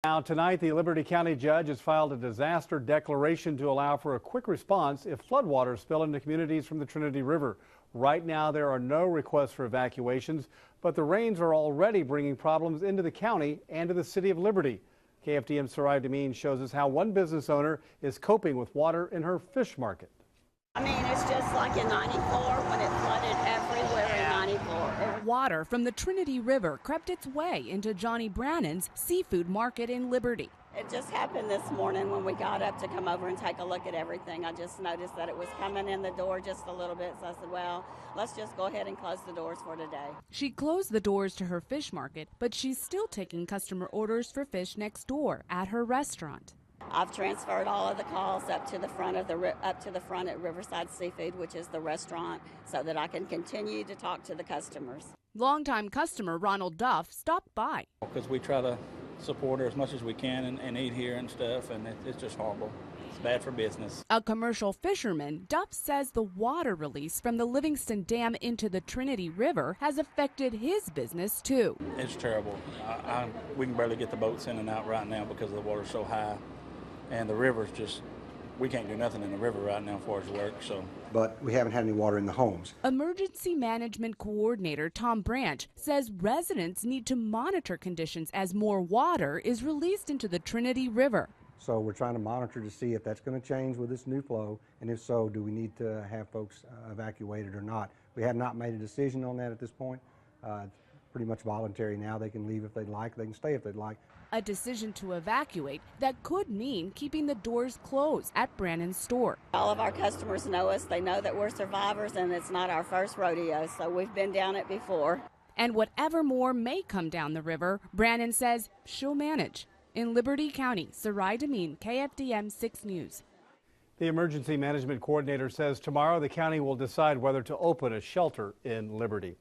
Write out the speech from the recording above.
Now, tonight, the Liberty County judge has filed a disaster declaration to allow for a quick response if floodwaters spill into communities from the Trinity River. Right now, there are no requests for evacuations, but the rains are already bringing problems into the county and to the city of Liberty. KFDM's Sarai Demien shows us how one business owner is coping with water in her fish market. I mean, it's just like in 94 when it flooded everywhere in 94. Water from the Trinity River crept its way into Johnnie Brannen's seafood market in Liberty. It just happened this morning when we got up to come over and take a look at everything. I just noticed that it was coming in the door just a little bit, so I said, well, let's just go ahead and close the doors for today. She closed the doors to her fish market, but she's still taking customer orders for fish next door at her restaurant. I've transferred all of the calls up to the front at Riverside Seafood, which is the restaurant, so that I can continue to talk to the customers. Longtime customer Ronald Duff stopped by. Because we try to support her as much as we can and eat here and stuff, and it's just horrible. It's bad for business. A commercial fisherman, Duff says the water release from the Livingston Dam into the Trinity River has affected his business too. It's terrible. We can barely get the boats in and out right now because the water's so high. And the river's just, we can't do nothing in the river right now as far as work, so. But we haven't had any water in the homes. Emergency Management Coordinator Tom Branch says residents need to monitor conditions as more water is released into the Trinity River. So we're trying to monitor to see if that's going to change with this new flow, and if so, do we need to have folks evacuated or not. We have not made a decision on that at this point. It's pretty much voluntary now. They can leave if they'd like, they can stay if they'd like. A decision to evacuate that could mean keeping the doors closed at Brannen's store. All of our customers know us. They know that we're survivors, and it's not our first rodeo, so we've been down it before. And whatever more may come down the river, Brannen says she'll manage. In Liberty County, Sarai Demien, KFDM 6 News. The Emergency Management Coordinator says tomorrow the county will decide whether to open a shelter in Liberty.